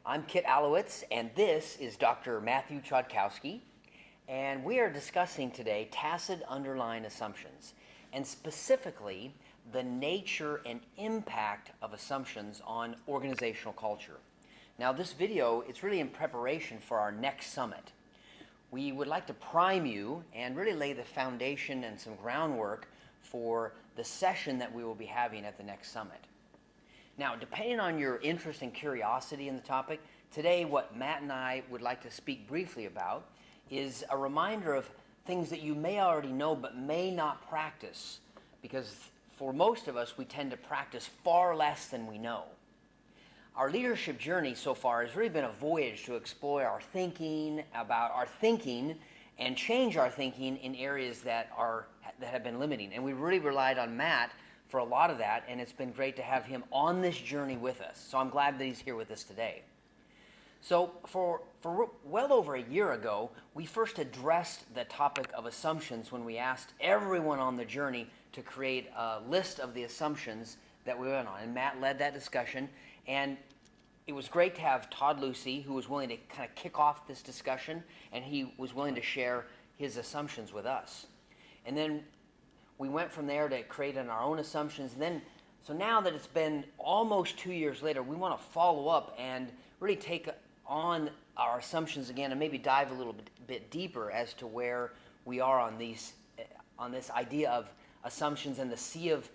I'm Kit Allowitz, and this is Dr. Matthew Chodkowski, and we are discussing today tacit underlying assumptions, and specifically the nature and impact of assumptions on organizational culture. Now, this video is really in preparation for our next summit. We would like to prime you and really lay the foundation and some groundwork for the session that we will be having at the next summit. Now, depending on your interest and curiosity in the topic, today what Matt and I would like to speak briefly about is a reminder of things that you may already know but may not practice, because for most of us we tend to practice far less than we know. Our leadership journey so far has really been a voyage to explore our thinking about our thinking and change our thinking in areas that have been limiting. And we really relied on Matt for a lot of that, and it's been great to have him on this journey with us. So I'm glad that he's here with us today. So for well over a year ago, we first addressed the topic of assumptions when we asked everyone on the journey to create a list of the assumptions that we went on. And Matt led that discussion, and it was great to have Todd Lucy, who was willing to kind of kick off this discussion, and he was willing to share his assumptions with us. And then we went from there to creating our own assumptions. And then, so now that it's been almost 2 years later, we want to follow up and really take on our assumptions again and maybe dive a little bit deeper as to where we are on this idea of assumptions and the sea of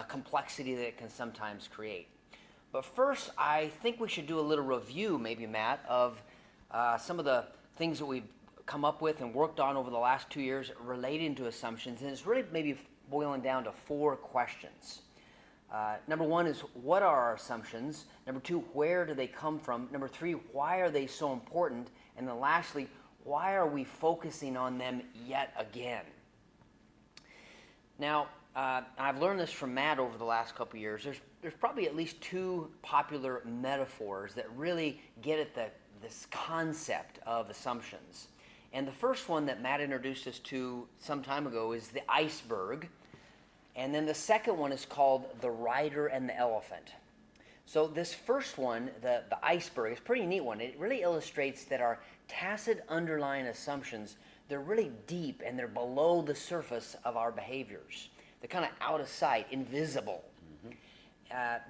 complexity that it can sometimes create. But first, I think we should do a little review, maybe, Matt, of some of the things that we've come up with and worked on over the last 2 years relating to assumptions. And it's really maybe boiling down to 4 questions. Number 1 is, what are our assumptions? Number 2, where do they come from? Number 3, why are they so important? And then lastly, why are we focusing on them yet again? Now, I've learned this from Matt over the last couple of years. There's probably at least 2 popular metaphors that really get at this concept of assumptions. And the first one that Matt introduced us to some time ago is the iceberg. And then the second one is called the rider and the elephant. So this first one, the iceberg, is a pretty neat one. It really illustrates that our tacit underlying assumptions, they're really deep and they're below the surface of our behaviors. They're kind of out of sight, invisible.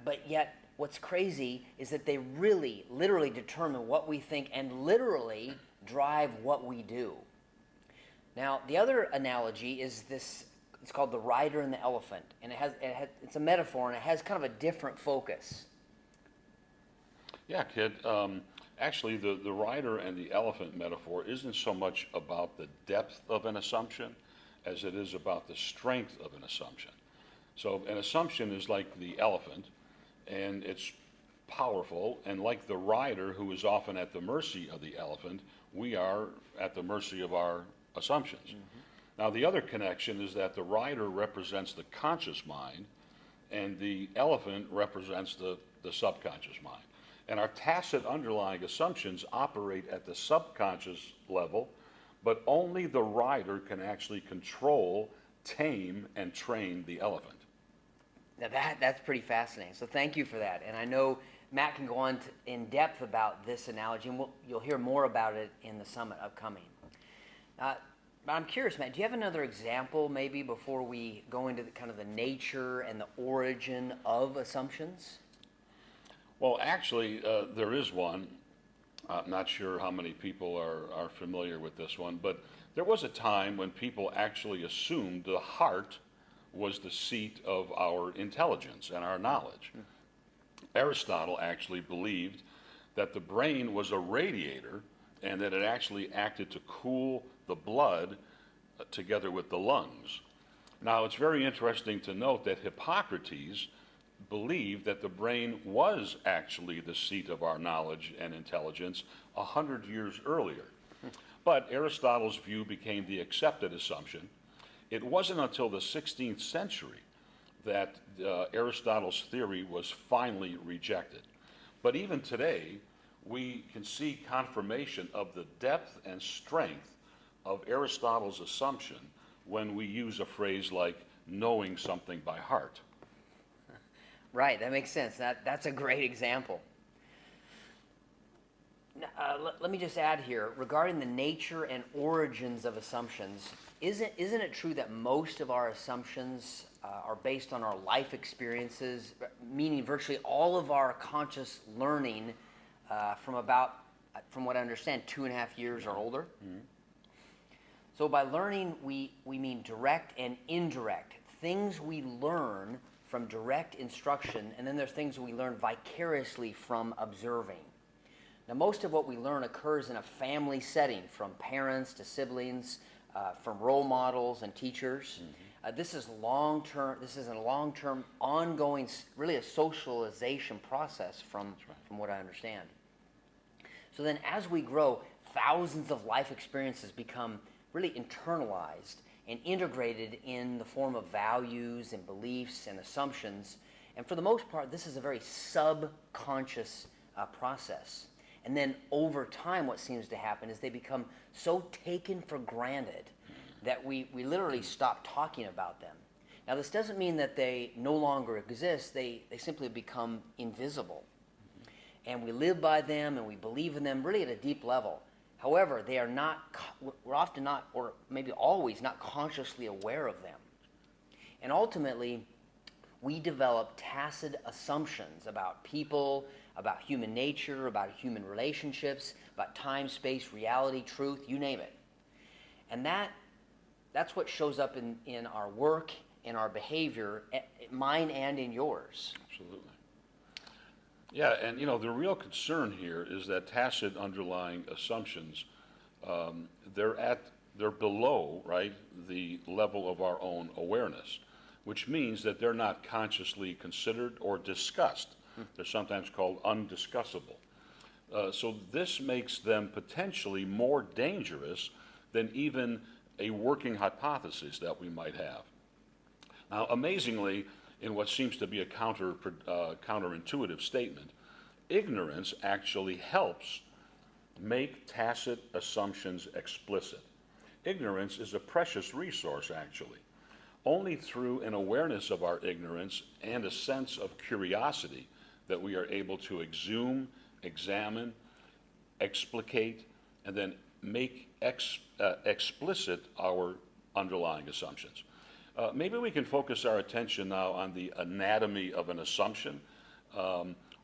But yet, what's crazy is that they really, literally determine what we think and literally drive what we do. Now, the other analogy is this. It's called the rider and the elephant, and it's a metaphor, and it has kind of a different focus. Yeah, kid. Actually, the rider and the elephant metaphor isn't so much about the depth of an assumption as it is about the strength of an assumption. So an assumption is like the elephant, and it's powerful, and like the rider who is often at the mercy of the elephant, we are at the mercy of our assumptions. Mm-hmm. Now, the other connection is that the rider represents the conscious mind, and the elephant represents the subconscious mind. And our tacit underlying assumptions operate at the subconscious level, but only the rider can actually control, tame, and train the elephant. Now that's pretty fascinating. So thank you for that. And I know Matt can go on in depth about this analogy, and you'll hear more about it in the summit upcoming. But I'm curious, Matt, do you have another example maybe before we go into kind of the nature and the origin of assumptions? Well, actually, there is one. I'm not sure how many people are familiar with this one, but there was a time when people actually assumed the heart was the seat of our intelligence and our knowledge. Aristotle actually believed that the brain was a radiator and that it actually acted to cool the blood together with the lungs. Now, it's very interesting to note that Hippocrates believed that the brain was actually the seat of our knowledge and intelligence 100 years earlier. But Aristotle's view became the accepted assumption. It wasn't until the 16th century that Aristotle's theory was finally rejected. But even today, we can see confirmation of the depth and strength of Aristotle's assumption when we use a phrase like knowing something by heart. Right, that makes sense. That's a great example. Let me just add here, regarding the nature and origins of assumptions, isn't it true that most of our assumptions are based on our life experiences, meaning virtually all of our conscious learning from what I understand, 2.5 years or older? Mm-hmm. So by learning, we mean direct and indirect, things we learn from direct instruction, and then there's things we learn vicariously from observing. Now, most of what we learn occurs in a family setting, from parents to siblings, from role models and teachers. Mm-hmm. This is long-term. This is a long-term, ongoing, really a socialization process from what I understand. So then, as we grow, thousands of life experiences become really internalized and integrated in the form of values and beliefs and assumptions. And for the most part, this is a very subconscious process. And then over time, what seems to happen is they become so taken for granted that we literally stop talking about them. Now, this doesn't mean that they no longer exist. They simply become invisible. And we live by them and we believe in them really at a deep level. However, we're often not, or maybe always not, consciously aware of them. And ultimately, we develop tacit assumptions about people, about human nature, about human relationships, about time, space, reality, truth, you name it. And that's what shows up in our work, in our behavior, mine and in yours. Absolutely. Yeah, and the real concern here is that tacit underlying assumptions, they're below, right, the level of our own awareness, which means that they're not consciously considered or discussed. They're sometimes called undiscussable. So this makes them potentially more dangerous than even a working hypothesis that we might have. Now, amazingly, in what seems to be a counterintuitive statement, ignorance actually helps make tacit assumptions explicit. Ignorance is a precious resource, actually. Only through an awareness of our ignorance and a sense of curiosity that we are able to exhume, examine, explicate, and then make explicit our underlying assumptions. Maybe we can focus our attention now on the anatomy of an assumption,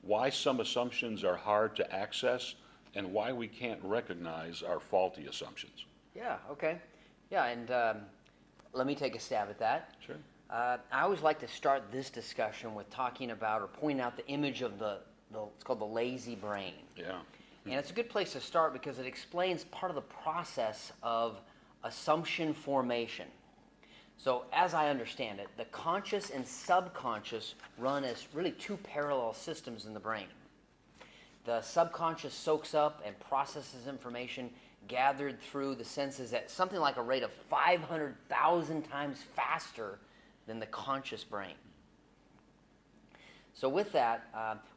why some assumptions are hard to access, and why we can't recognize our faulty assumptions. Yeah, okay. Yeah, and let me take a stab at that. Sure. I always like to start this discussion with talking about or pointing out the image of it's called the lazy brain. Yeah. And it's a good place to start because it explains part of the process of assumption formation. So as I understand it, the conscious and subconscious run as really two parallel systems in the brain. The subconscious soaks up and processes information gathered through the senses at something like a rate of 500,000 times faster than the conscious brain. So with that,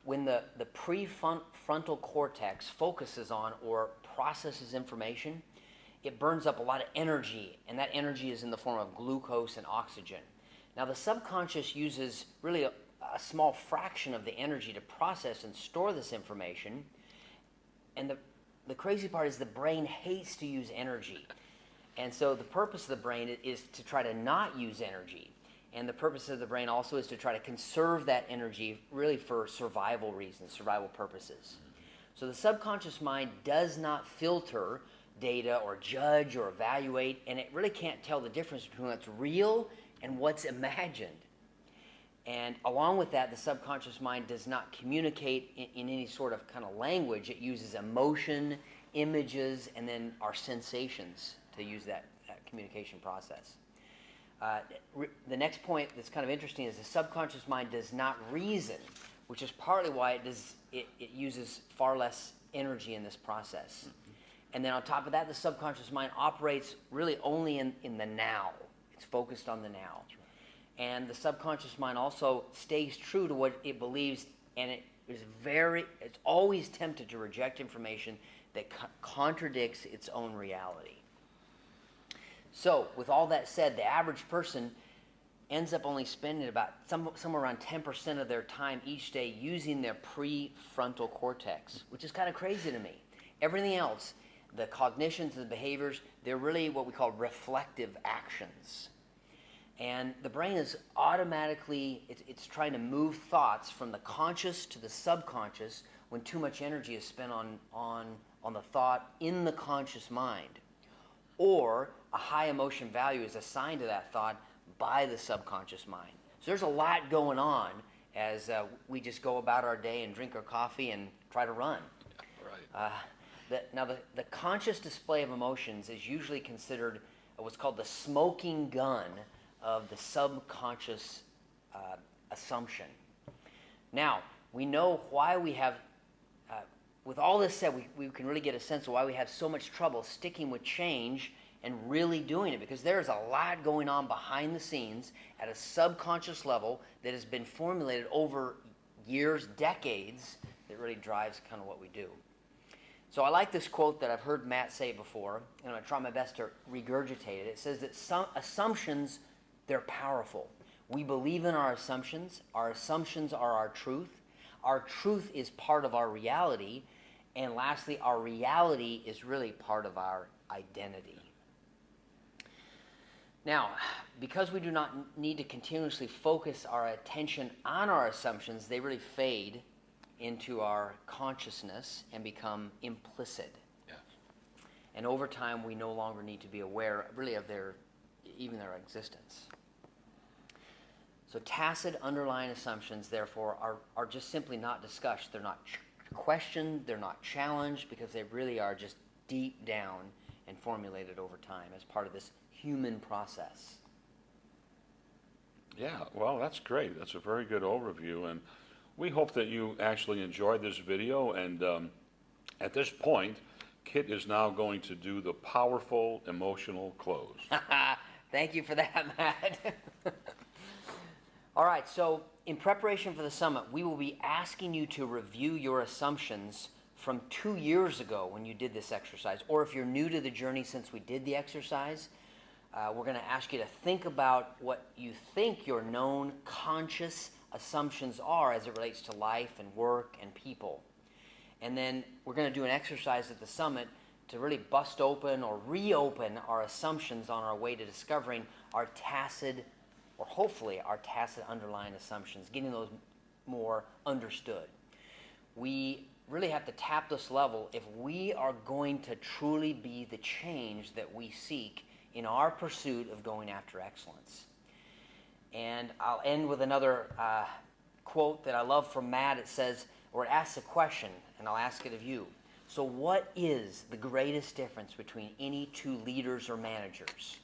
when the prefrontal cortex focuses on or processes information, it burns up a lot of energy, and that energy is in the form of glucose and oxygen. Now, the subconscious uses really a small fraction of the energy to process and store this information, and the crazy part is the brain hates to use energy. And so the purpose of the brain is to try to not use energy. And the purpose of the brain also is to try to conserve that energy really for survival reasons, survival purposes. So the subconscious mind does not filter data or judge or evaluate, and it really can't tell the difference between what's real and what's imagined. And along with that, the subconscious mind does not communicate in any sort of kind of language. It uses emotion, images, and then our sensations to use that communication process. The next point that's kind of interesting is the subconscious mind does not reason, which is partly why it uses far less energy in this process. Mm-hmm. And then on top of that, the subconscious mind operates really only in the now. It's focused on the now. That's right. And the subconscious mind also stays true to what it believes, and it's always tempted to reject information that contradicts its own reality. So, with all that said, the average person ends up only spending about somewhere around 10% of their time each day using their prefrontal cortex, which is kind of crazy to me. Everything else, the cognitions and the behaviors, they're really what we call reflective actions. And the brain is automatically, it's trying to move thoughts from the conscious to the subconscious when too much energy is spent on the thought in the conscious mind. Or a high emotion value is assigned to that thought by the subconscious mind. So there's a lot going on as we just go about our day and drink our coffee and try to run. Right. Now, the conscious display of emotions is usually considered what's called the smoking gun of the subconscious assumption. Now, we know why we have, with all this said, we can really get a sense of why we have so much trouble sticking with change and really doing it, because there's a lot going on behind the scenes at a subconscious level that has been formulated over years, decades, that really drives kind of what we do. So I like this quote that I've heard Matt say before, and I'm going to try my best to regurgitate it. It says that some assumptions, they're powerful. We believe in our assumptions. Our assumptions are our truth. Our truth is part of our reality. And lastly, our reality is really part of our identity. Now, because we do not need to continuously focus our attention on our assumptions, they really fade into our consciousness and become implicit. Yes. And over time, we no longer need to be aware really of even their existence. So tacit underlying assumptions, therefore, are just simply not discussed. They're not questioned, they're not challenged, because they really are just deep down and formulated over time as part of this human process. Yeah, well, that's great. That's a very good overview, and we hope that you actually enjoyed this video. And at this point, Kit is now going to do the powerful emotional close. Thank you for that, Matt. All right, so in preparation for the summit, we will be asking you to review your assumptions from 2 years ago when you did this exercise, or if you're new to the journey since we did the exercise, we're going to ask you to think about what you think your known conscious assumptions are as it relates to life and work and people. And then we're going to do an exercise at the summit to really bust open or reopen our assumptions on our way to discovering our tacit, or hopefully our tacit underlying assumptions, getting those more understood. We really have to tap this level if we are going to truly be the change that we seek in our pursuit of going after excellence. And I'll end with another quote that I love from Matt. It says, or it asks a question, and I'll ask it of you. So what is the greatest difference between any two leaders or managers?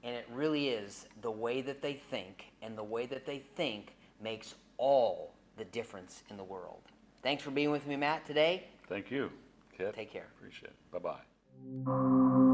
And it really is the way that they think, and the way that they think makes all the difference in the world. Thanks for being with me, Matt, today. Thank you, Kit. Take care. Appreciate it. Bye-bye.